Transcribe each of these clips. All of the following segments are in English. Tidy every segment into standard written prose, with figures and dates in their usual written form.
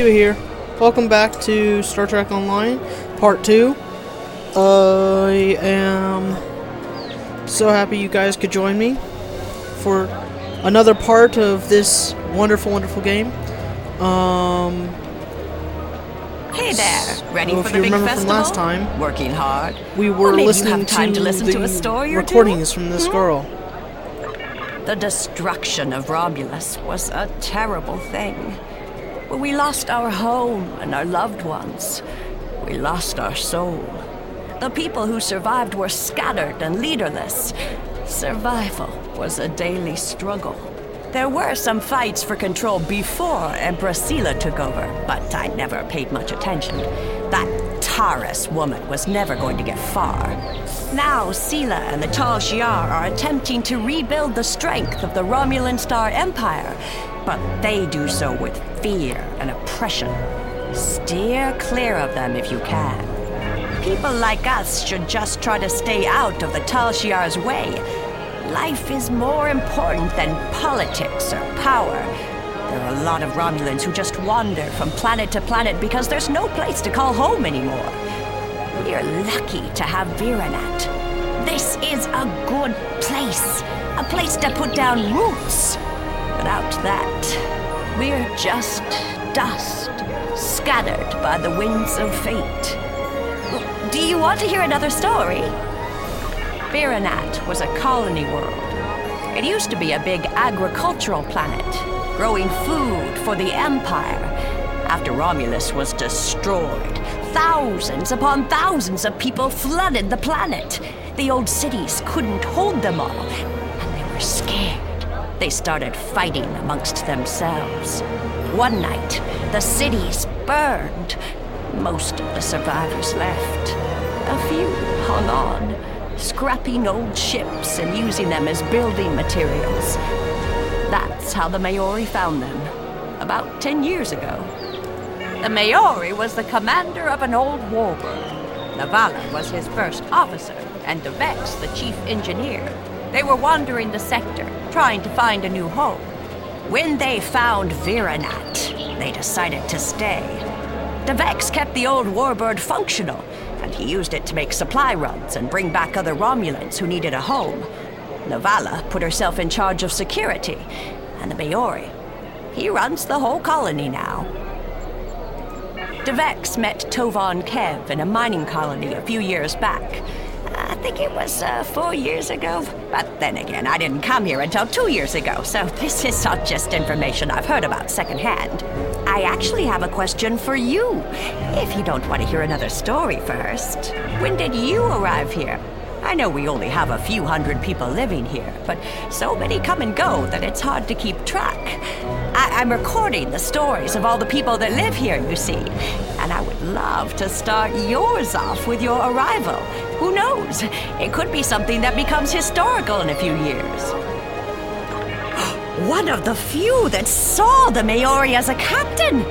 Here. Welcome back to Star Trek Online, Part 2. I am so happy you guys could join me for another part of this wonderful, wonderful game. Hey there, ready for if the you big remember festival? from last time, working hard. we were Or maybe listening you have time to listen the to a story or recordings two? from this girl. The destruction of Romulus was a terrible thing. We lost our home and our loved ones. We lost our soul. The people who survived were scattered and leaderless. Survival was a daily struggle. There were some fights for control before Empress Sela took over, but I never paid much attention. That Taurus woman was never going to get far. Now Sela and the Tal Shiar are attempting to rebuild the strength of the Romulan Star Empire, but they do so with fear and oppression. Steer clear of them if you can. People like us should just try to stay out of the Tal Shiar's way. Life is more important than politics or power. There are a lot of Romulans who just wander from planet to planet because there's no place to call home anymore. We're lucky to have Viranat. This is a good place. A place to put down roots. Without that, we're just dust, scattered by the winds of fate. Do you want to hear another story? Viranat was a colony world. It used to be a big agricultural planet, growing food for the Empire. After Romulus was destroyed, thousands upon thousands of people flooded the planet. The old cities couldn't hold them all, and they were scared. They started fighting amongst themselves. One night, the cities burned. Most of the survivors left. A few hung on, scrapping old ships and using them as building materials. That's how the Maori found them, about 10 years ago. The Maori was the commander of an old warbird. Navala was his first officer, and Devex the chief engineer. They were wandering the sector, trying to find a new home. When they found Viranat, they decided to stay. Devex kept the old warbird functional, and he used it to make supply runs and bring back other Romulans who needed a home. Navala put herself in charge of security, and the Maori, he runs the whole colony now. Devex met Tovan Kev in a mining colony a few years back. I think it was 4 years ago. But then again, I didn't come here until 2 years ago, so this is not just information I've heard about secondhand. I actually have a question for you, if you don't want to hear another story first. When did you arrive here? I know we only have a few hundred people living here, but so many come and go that it's hard to keep track. I'm recording the stories of all the people that live here, you see, and I would love to start yours off with your arrival. Who knows? It could be something that becomes historical in a few years. One of the few that saw the Maori as a captain.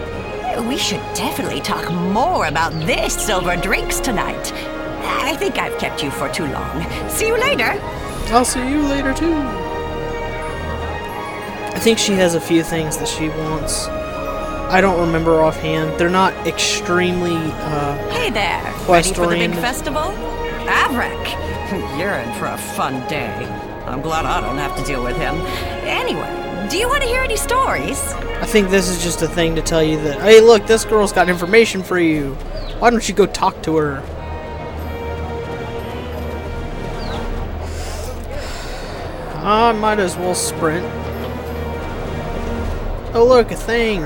We should definitely talk more about this over drinks tonight. I think I've kept you for too long. See you later. I'll see you later too. I think she has a few things that she wants. I don't remember offhand. They're not extremely Hey there, ready for the big festival? Avrik, you're in for a fun day. I'm glad I don't have to deal with him. Anyway, do you want to hear any stories? I think this is just a thing to tell you that, hey look, this girl's got information for you. Why don't you go talk to her? I might as well sprint. Oh look, a thing.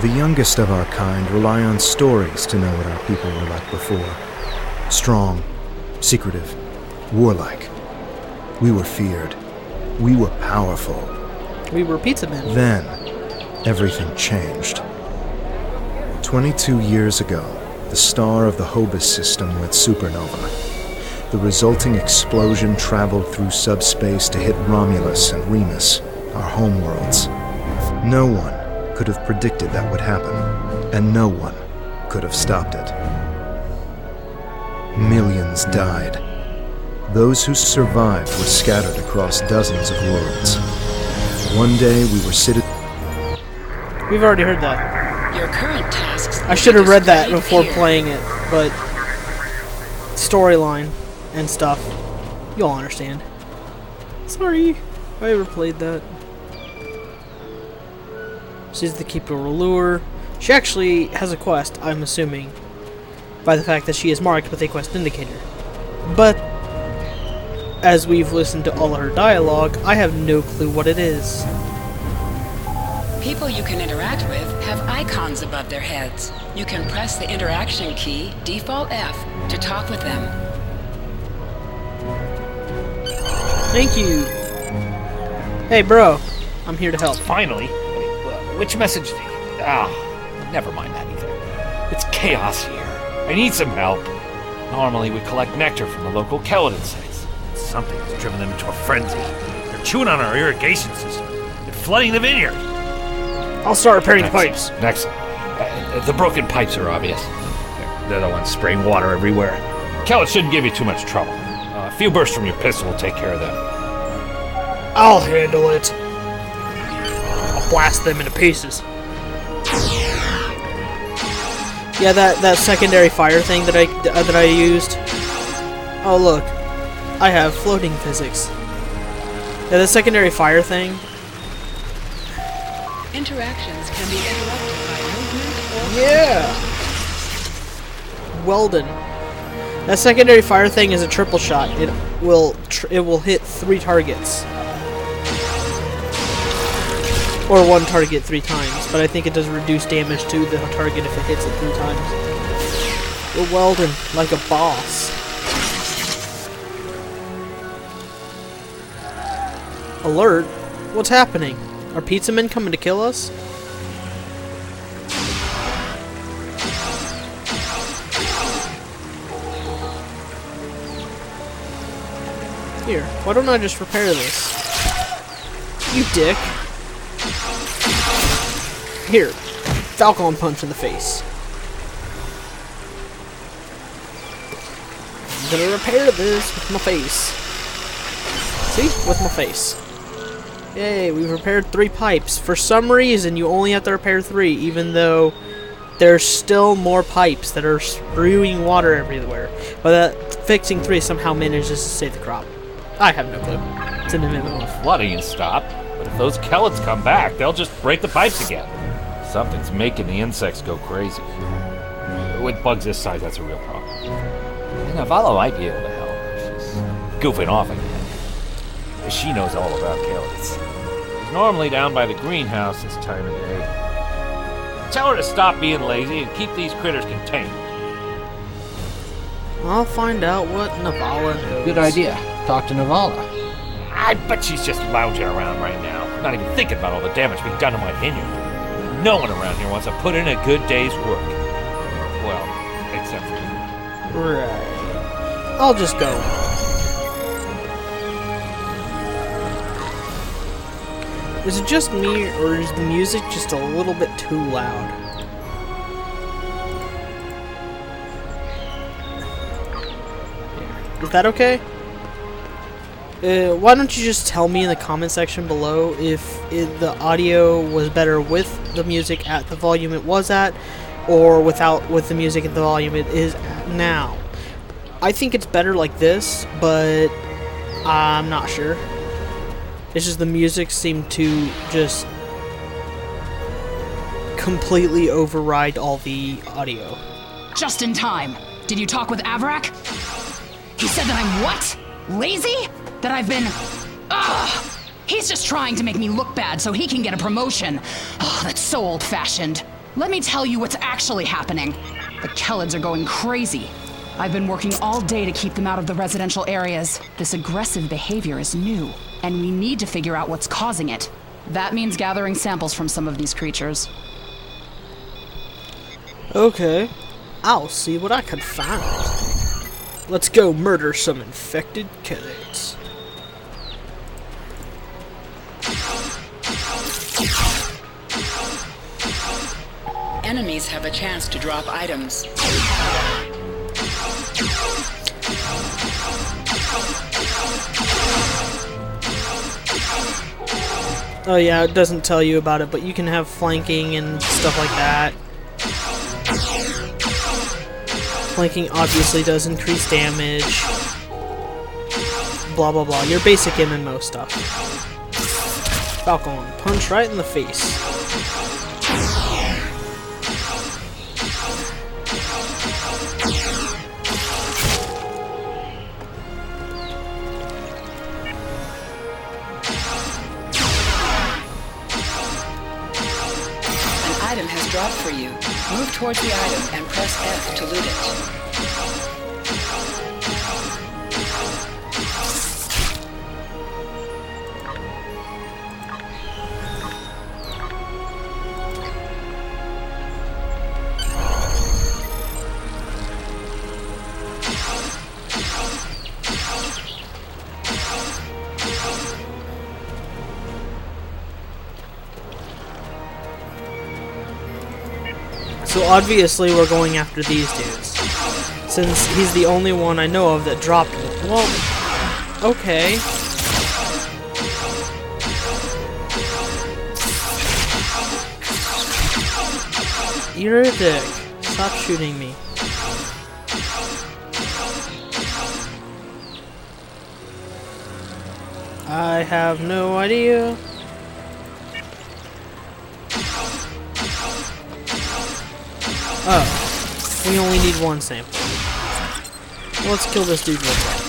The youngest of our kind rely on stories to know what our people were like before. Strong, secretive, warlike. We were feared. We were powerful. We were pizza men. Then, everything changed. 22 years ago, the star of the Hobus system went supernova. The resulting explosion traveled through subspace to hit Romulus and Remus, our homeworlds. No one could have predicted that would happen, and no one could have stopped it. Millions died. Those who survived were scattered across dozens of worlds. One day we were sitting... We've already heard that. Your current tasks. I should have read that before playing it, but storyline and stuff, you'll understand. Sorry, if I ever played that. She's the Keeper of Allure. She actually has a quest, I'm assuming, by the fact that she is marked with a quest indicator. But, as we've listened to all of her dialogue, I have no clue what it is. People you can interact with have icons above their heads. You can press the interaction key, default F, to talk with them. Thank you. Hey, bro. I'm here to help. Finally. Which message? Never mind that either. It's chaos here. I need some help. Normally we collect nectar from the local Keladin sites. Something has driven them into a frenzy. They're chewing on our irrigation system and flooding the vineyard. I'll start repairing the pipes. Excellent. The broken pipes are obvious. They're the ones spraying water everywhere. Kelad shouldn't give you too much trouble. A few bursts from your pistol will take care of them. I'll handle it. I'll blast them into pieces. Yeah, that secondary fire thing that I used. Oh look, I have floating physics. Yeah, the secondary fire thing. Interactions can be interrupted by movement or... Yeah. Weldon. That secondary fire thing is a triple shot. It will hit 3 targets. Or 1 target 3 times, but I think it does reduce damage to the target if it hits it 3 times. We're Weldon like a boss. Alert? What's happening? Are pizza men coming to kill us? Here, why don't I just repair this? You dick. Here, Falcon punch in the face. I'm gonna repair this with my face. See? With my face. Yay, we've repaired 3 pipes. For some reason, you only have to repair 3, even though there's still more pipes that are spewing water everywhere. But that fixing 3 somehow manages to save the crop. I have no clue. It's an MMO. Flooding and stop, but if those Kelads come back, they'll just break the pipes again. Something's making the insects go crazy. With bugs this size, that's a real problem. And Navala might be able to help. She's goofing off again. She knows all about Kelads. She's normally down by the greenhouse this time of day. Tell her to stop being lazy and keep these critters contained. I'll find out what Navala knows. Good idea. Talk to Navala. I bet she's just lounging around right now, not even thinking about all the damage being done to my vineyard. No one around here wants to put in a good day's work. Well, except for you. Right. I'll just go. Is it just me, or is the music just a little bit too loud? Is that okay? Why don't you just tell me in the comment section below if the audio was better with the music at the volume it was at, or with the music at the volume it is at now. I think it's better like this, but I'm not sure. It's just the music seemed to just completely override all the audio. Just in time. Did you talk with Avrak? He said that I'm what? Lazy? That I've been... Ugh! He's just trying to make me look bad so he can get a promotion. Oh, that's so old-fashioned. Let me tell you what's actually happening. The Kelads are going crazy. I've been working all day to keep them out of the residential areas. This aggressive behavior is new, and we need to figure out what's causing it. That means gathering samples from some of these creatures. Okay, I'll see what I can find. Let's go murder some infected Kelads. Enemies have a chance to drop items. Oh yeah, it doesn't tell you about it, but you can have flanking and stuff like that. Flanking obviously does increase damage. Blah blah blah. Your basic MMO stuff. Falcon, punch right in the face. Item has dropped for you. Move towards the item and press F to loot it. So obviously we're going after these dudes, since he's the only one I know of that dropped it. Well, okay. You're a dick. Stop shooting me. I have no idea. Oh, we only need one sample. Well, let's kill this dude real quick.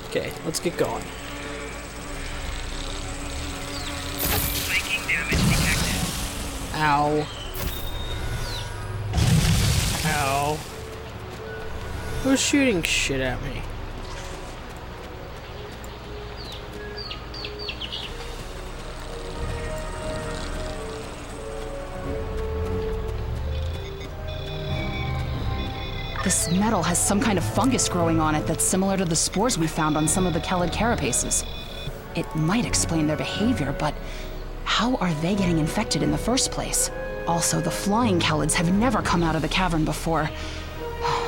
Okay, let's get going. Ow. Ow. Who's shooting shit at me? This metal has some kind of fungus growing on it that's similar to the spores we found on some of the Kelid carapaces. It might explain their behavior, but how are they getting infected in the first place? Also, the flying Kelids have never come out of the cavern before.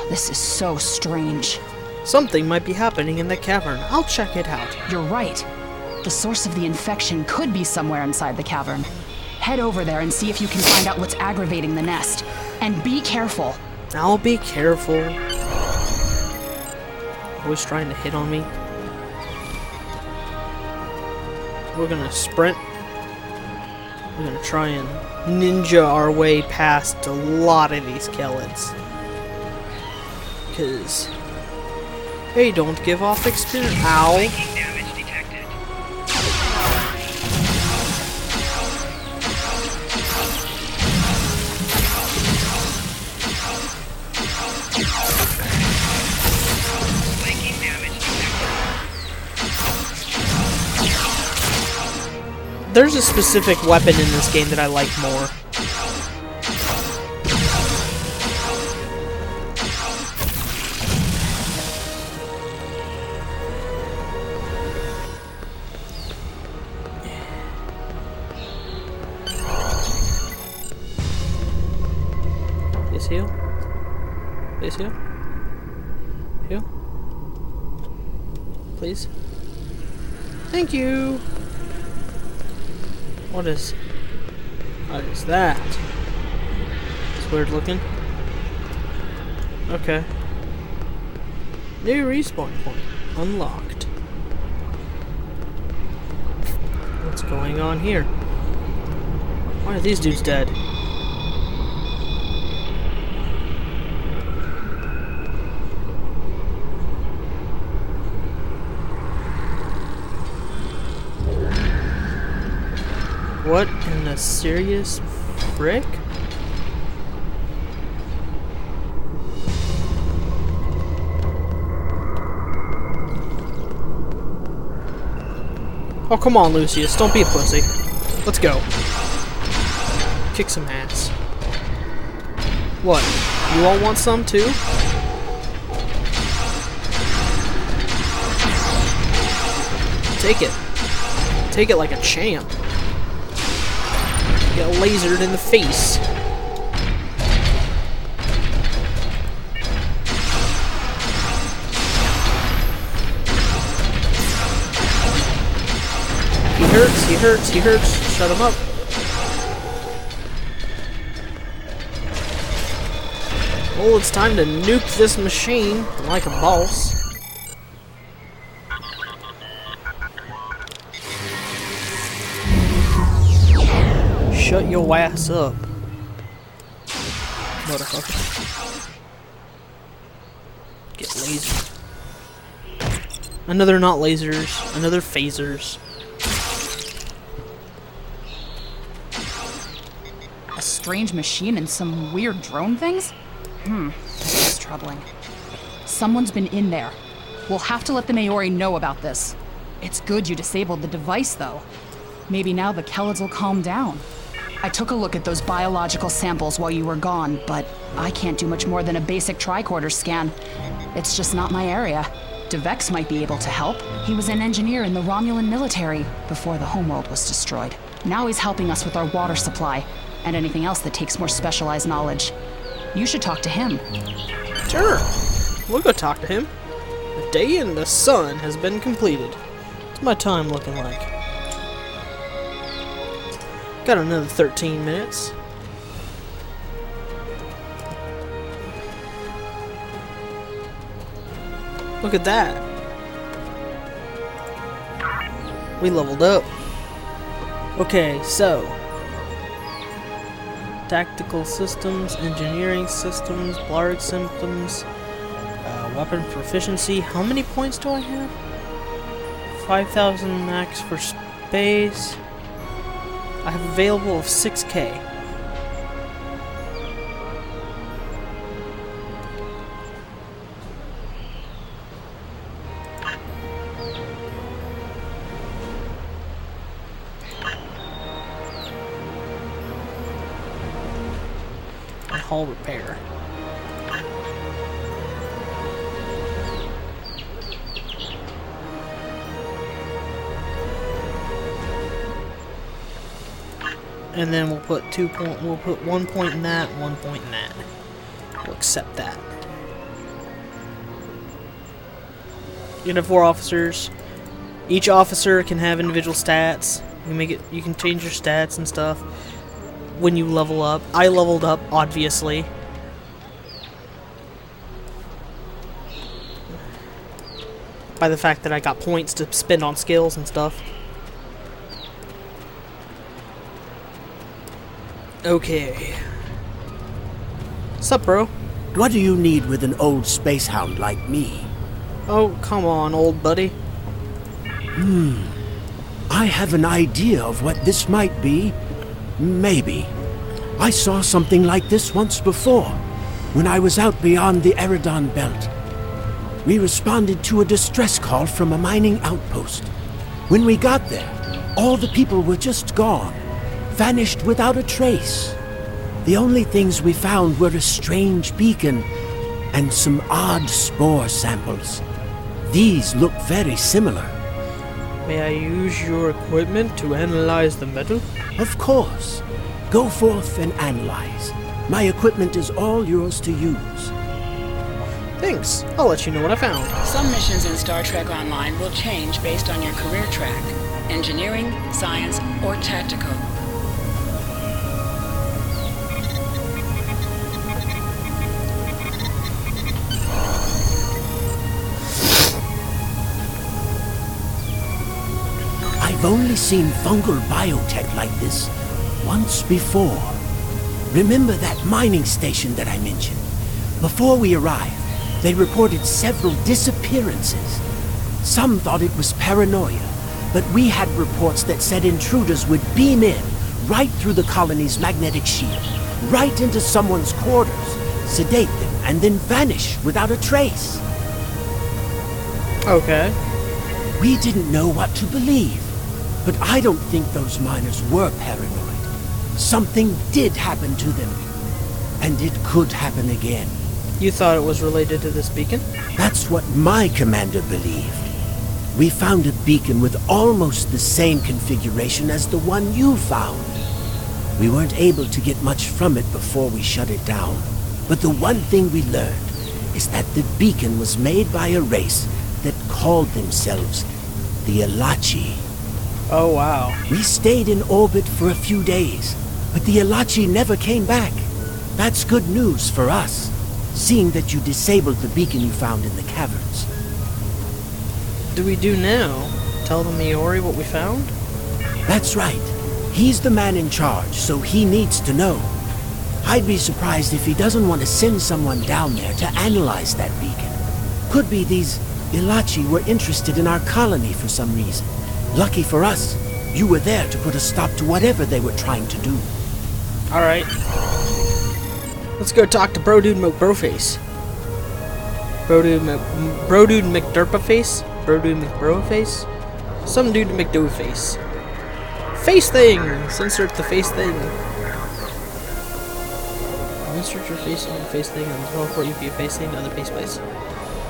This is so strange. Something might be happening in the cavern. I'll check it out. You're right. The source of the infection could be somewhere inside the cavern. Head over there and see if you can find out what's aggravating the nest. And be careful. I'll be careful. Always trying to hit on me. We're gonna sprint. We're gonna try and ninja our way past a lot of these Kelids. Because they don't give off experience. Ow. There's a specific weapon in this game that I like more. Please heal. Please heal. Heal. Please. Thank you. What is that? It's weird looking. Okay. New respawn point unlocked. What's going on here? Why are these dudes dead? What in the serious frick? Oh, come on, Lucius. Don't be a pussy. Let's go. Kick some ass. What? You all want some, too? Take it. Take it like a champ. Get lasered in the face. hurts, he hurts, he hurts. Shut him up. Well, it's time to nuke this machine like a boss. Shut your ass up, motherfucker. Get lasers. Another not lasers. Another phasers. A strange machine and some weird drone things? This is troubling. Someone's been in there. We'll have to let the Maori know about this. It's good you disabled the device, though. Maybe now the Kellids will calm down. I took a look at those biological samples while you were gone, but I can't do much more than a basic tricorder scan. It's just not my area. DeVex might be able to help. He was an engineer in the Romulan military before the homeworld was destroyed. Now he's helping us with our water supply and anything else that takes more specialized knowledge. You should talk to him. Sure. We'll go talk to him. The day in the sun has been completed. What's my time looking like? Got another 13 minutes. Look at that. We leveled up. Okay, so tactical systems, engineering systems, Blarg systems, weapon proficiency. How many points do I have? 5,000 max for space. I have available of 6K. And hull repair. And then we'll put 1 point in that, 1 point in that. We'll accept that. You can have 4 officers. Each officer can have individual stats. You can change your stats and stuff when you level up. I leveled up, obviously. By the fact that I got points to spend on skills and stuff. Okay. Sup, bro? What do you need with an old spacehound like me? Oh, come on, old buddy. I have an idea of what this might be. Maybe. I saw something like this once before, when I was out beyond the Eridon Belt. We responded to a distress call from a mining outpost. When we got there, all the people were just gone. Vanished without a trace. The only things we found were a strange beacon and some odd spore samples. These look very similar. May I use your equipment to analyze the metal? Of course. Go forth and analyze. My equipment is all yours to use. Thanks. I'll let you know what I found. Some missions in Star Trek Online will change based on your career track. Engineering, science, or tactical. I've only seen fungal biotech like this once before. Remember that mining station that I mentioned? Before we arrived, they reported several disappearances. Some thought it was paranoia, but we had reports that said intruders would beam in right through the colony's magnetic shield, right into someone's quarters, sedate them, and then vanish without a trace. Okay. We didn't know what to believe. But I don't think those miners were paranoid. Something did happen to them. And it could happen again. You thought it was related to this beacon? That's what my commander believed. We found a beacon with almost the same configuration as the one you found. We weren't able to get much from it before we shut it down. But the one thing we learned is that the beacon was made by a race that called themselves the Alachi. Oh, wow. We stayed in orbit for a few days, but the Elachi never came back. That's good news for us, seeing that you disabled the beacon you found in the caverns. What do we do now? Tell the Miori what we found? That's right. He's the man in charge, so he needs to know. I'd be surprised if he doesn't want to send someone down there to analyze that beacon. Could be these Elachi were interested in our colony for some reason. Lucky for us, you were there to put a stop to whatever they were trying to do. Alright. Let's go talk to Bro Dude McBroface. Bro Dude McDurpaface? Bro Dude McBroface? Some dude McDoface. Face thing! Insert the face thing. Insert your face on the face thing and teleport you via face thing to other face place.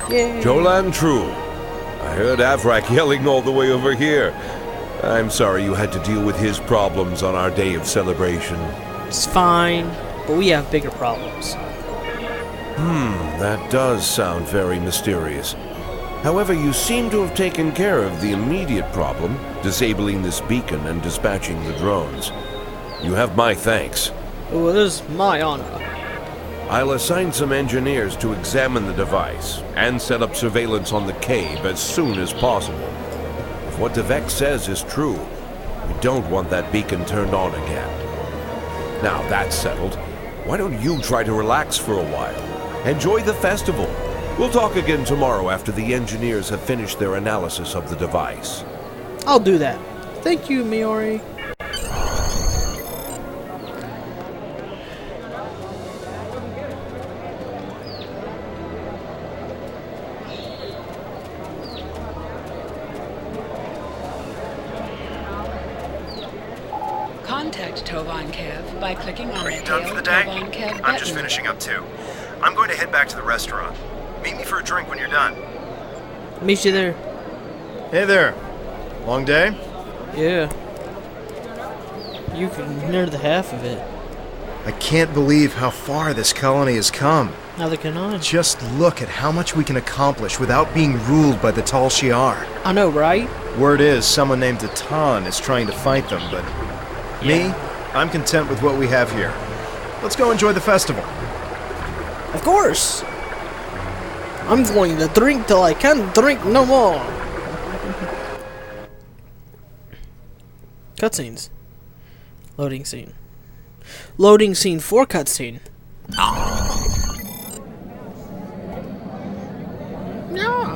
Yay! Jolan True. I heard Avrak yelling all the way over here. I'm sorry you had to deal with his problems on our day of celebration. It's fine, but we have bigger problems. That does sound very mysterious. However, you seem to have taken care of the immediate problem, disabling this beacon and dispatching the drones. You have my thanks. Oh, it is my honor. I'll assign some engineers to examine the device and set up surveillance on the cave as soon as possible. If what Devek says is true, we don't want that beacon turned on again. Now that's settled, why don't you try to relax for a while? Enjoy the festival. We'll talk again tomorrow after the engineers have finished their analysis of the device. I'll do that. Thank you, Miori. Contact Tovan Kev by clicking on Are the you done Hail for the day? Tovan Kev button. I'm just finishing up too. I'm going to head back to the restaurant. Meet me for a drink when you're done. Meet you there. Hey there. Long day? Yeah. You can near the half of it. I can't believe how far this colony has come. Neither can I. Just look at how much we can accomplish without being ruled by the Tal Shiar. I know, right? Word is someone named Atan is trying to fight them, but me, I'm content with what we have here. Let's go enjoy the festival. Of course! I'm going to drink till I can't drink no more! Cutscenes. Loading scene. Loading scene for cutscene.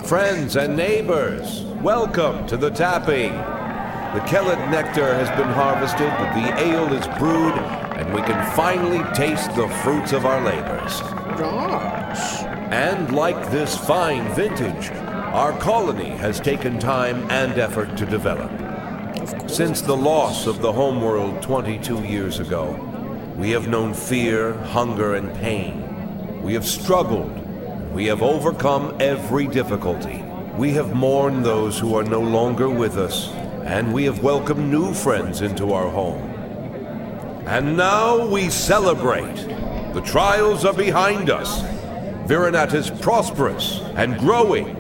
Friends and neighbors, welcome to the tapping. The Kellet nectar has been harvested, the ale is brewed, and we can finally taste the fruits of our labors. Gosh. And like this fine vintage, our colony has taken time and effort to develop. Since the loss of the homeworld 22 years ago, we have known fear, hunger, and pain. We have struggled. We have overcome every difficulty. We have mourned those who are no longer with us, and we have welcomed new friends into our home. And now we celebrate. The trials are behind us. Virinat is prosperous and growing.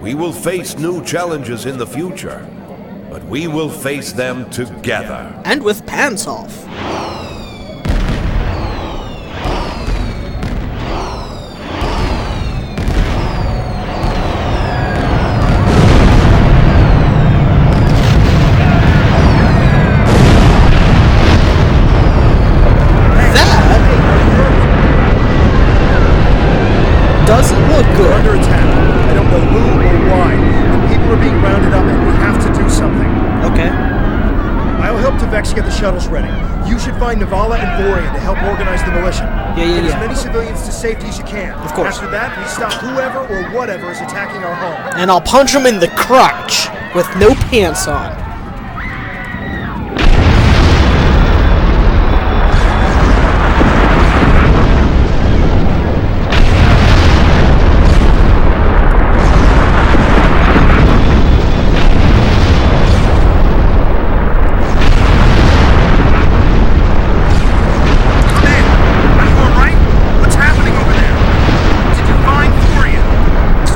We will face new challenges in the future, but we will face them together. And with pants off. Doesn't look We're good. under attack. I don't know who or why, but people are being rounded up and we have to do something. Okay. I'll help Vex get the shuttles ready. You should find Navala and Vorian to help organize the militia. Get as many civilians to safety as you can. Of course. After that, we stop whoever or whatever is attacking our home. And I'll punch him in the crotch with no pants on.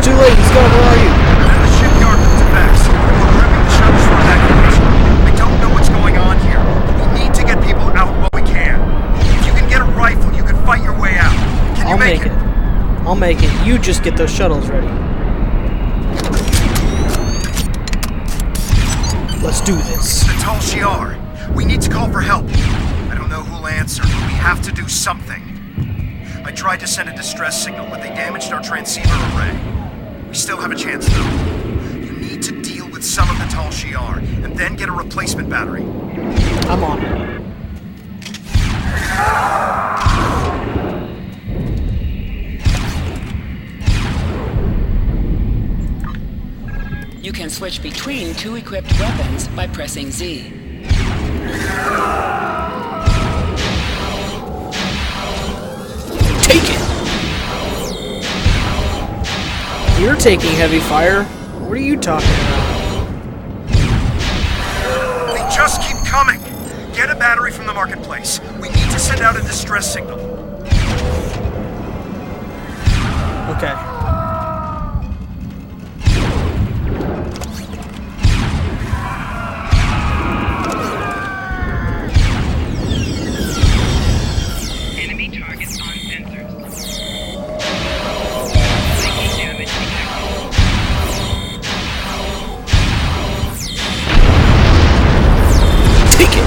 Too late, he's gone. Where are you? I'm at the shipyard with Vex. We're prepping the shuttles for evacuation. I'll make it. I'll make it. You just get those shuttles ready. Let's do this. The Tal Shiar. We need to call for help. I don't know who'll answer, but we have to do something. I tried to send a distress signal, but they damaged our transceiver array. We still have a chance, though. You need to deal with some of the Tal Shiar, and then get a replacement battery. I'm on it. You can switch between 2 equipped weapons by pressing Z. Take it! You're taking heavy fire. What are you talking about? They just keep coming! Get a battery from the marketplace. We need to send out a distress signal. Okay. Enemy targets on sensors. Damage detected. Take it!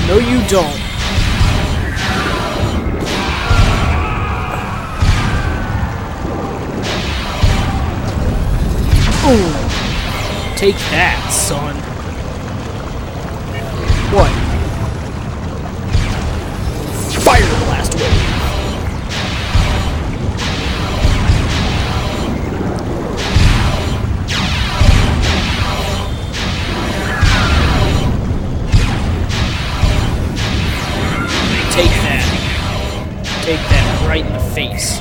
No, you don't. Ooh. Take that, son. What? Fire blast wave. Take that. Take that right in the face.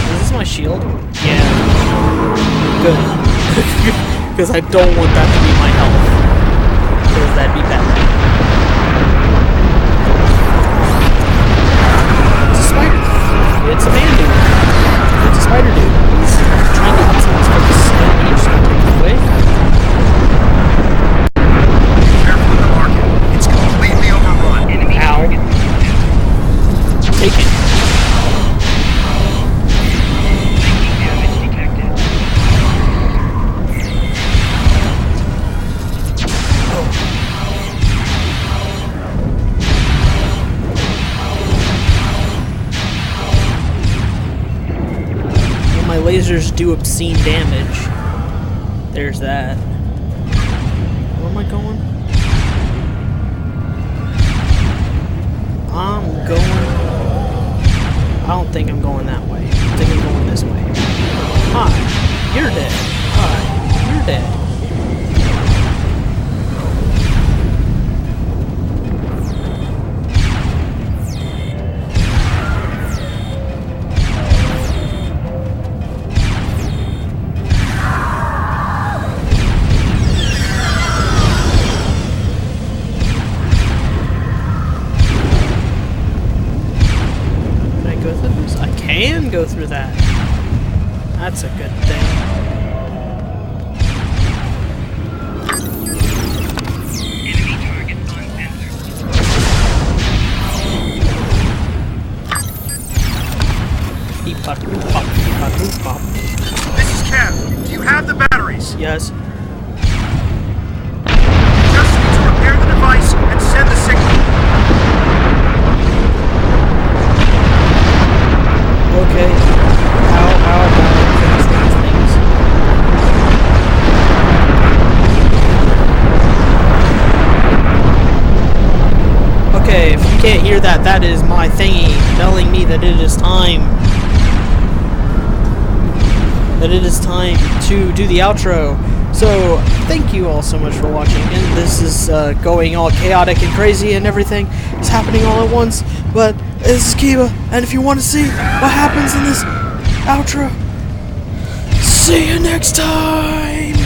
Is this my shield? Yeah. Good. Because I don't want that to be my health. Because that'd be bad. It's a spider. It's a man dude. It's a spider dude. He's trying to eat someone's face. And he's just gonna take it away. Completely overrun. Ow. Take it. Damage detected. Oh. Well, my lasers do obscene damage. There's that. Where am I going? I'm going... I don't think I'm going that way. I think I'm going this way. Hi, you're dead. Hi, you're dead. Can go through that. That's a good thing. Enemy targets on sensor. Pop. This is Kev. Do you have the batteries? Yes. Just need to repair the device and send the signal. Okay, if you can't hear that, that is my thingy telling me that it is time. That it is time to do the outro. So, thank you all so much for watching. And this is going all chaotic and crazy and everything is happening all at once. But this is Kiba, and if you want to see what happens in this outro, see you next time!